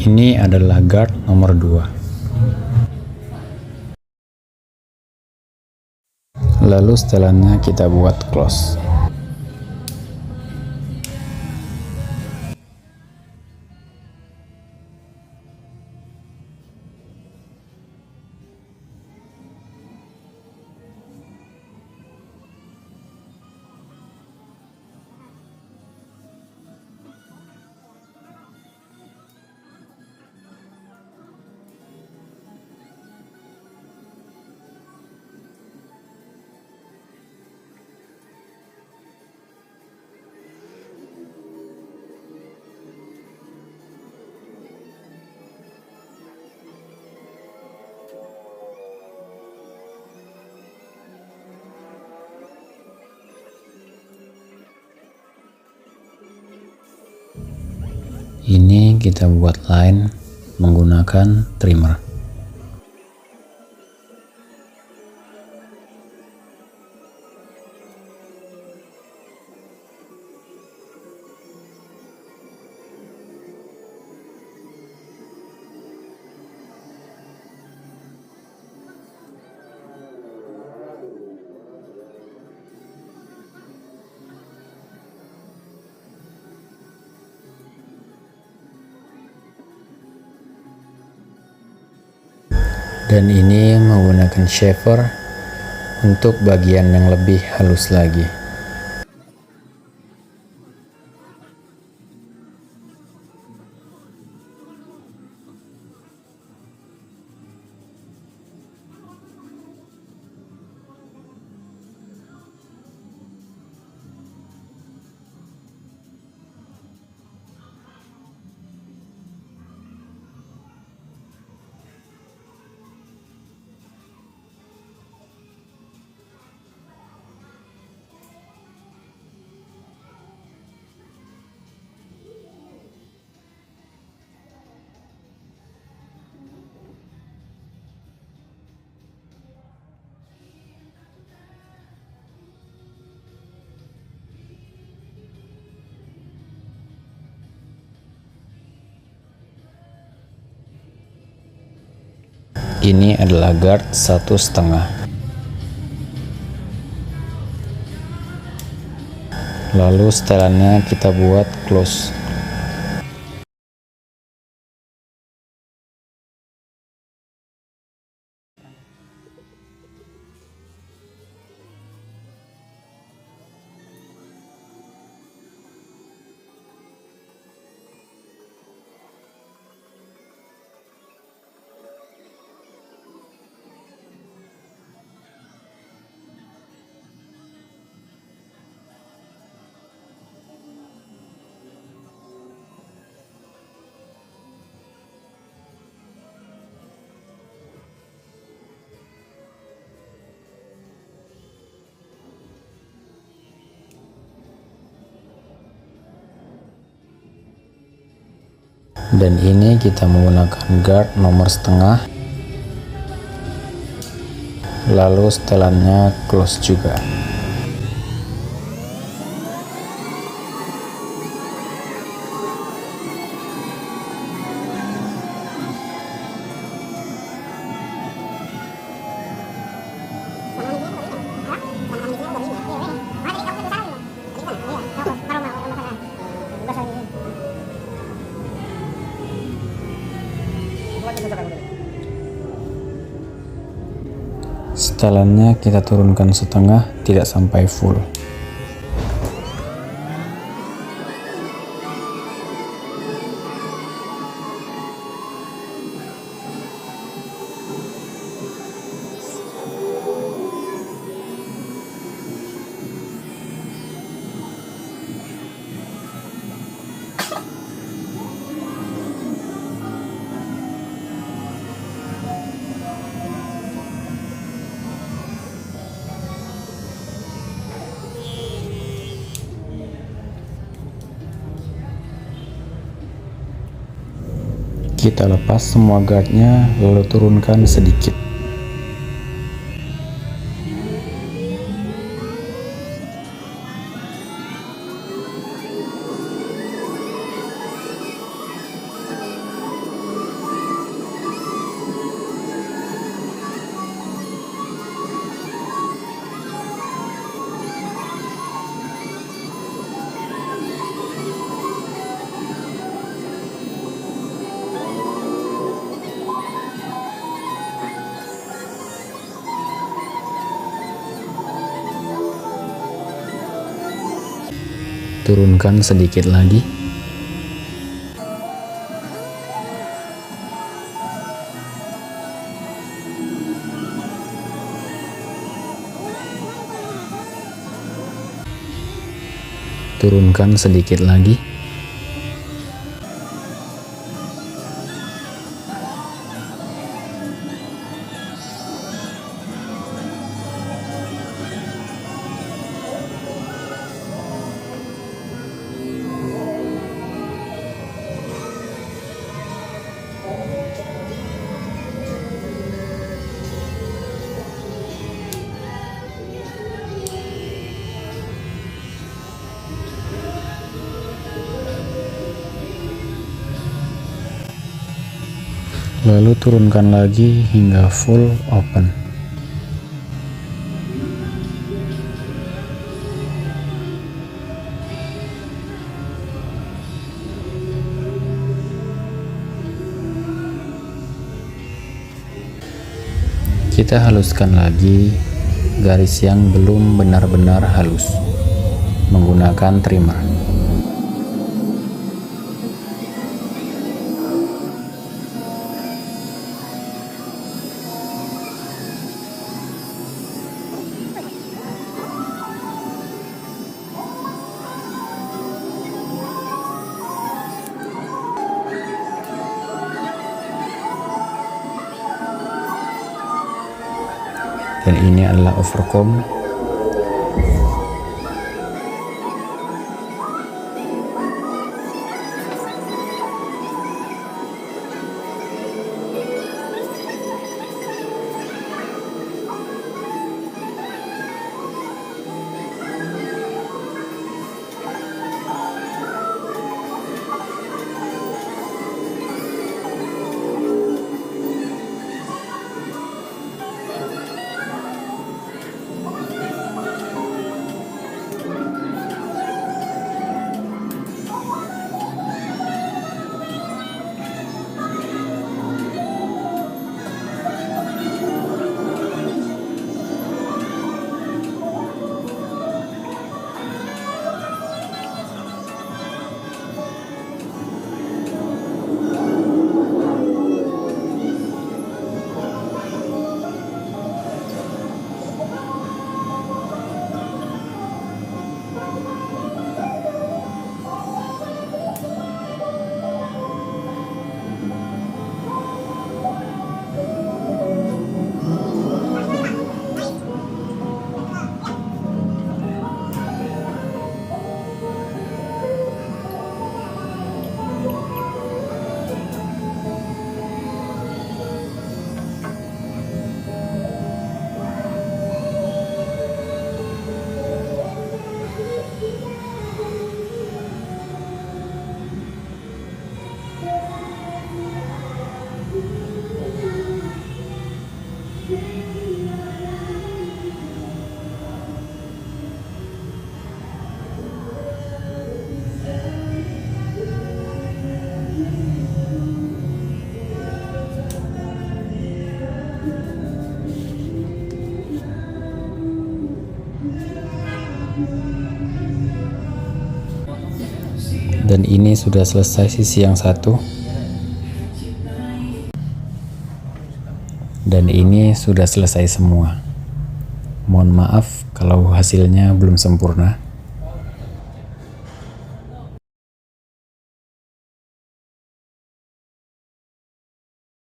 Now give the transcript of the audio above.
Ini adalah guard nomor 2. Lalu setelahnya kita buat close. Ini kita buat line menggunakan trimmer. Dan ini menggunakan shaver untuk bagian yang lebih halus lagi. Ini adalah guard 1,5. Lalu setelannya kita buat close. Dan ini kita menggunakan guard nomor 1/2. Lalu setelannya close juga. Setelannya kita turunkan setengah, tidak sampai full. Kita lepas semua guardnya, lalu turunkan sedikit. Turunkan sedikit lagi. Turunkan sedikit lagi. Lalu turunkan lagi hingga full open. Kita haluskan lagi garis yang belum benar-benar halus menggunakan trimmer. Dan ini adalah overcomb. Dan ini sudah selesai sisi yang satu. Dan ini sudah selesai semua. Mohon maaf kalau hasilnya belum sempurna.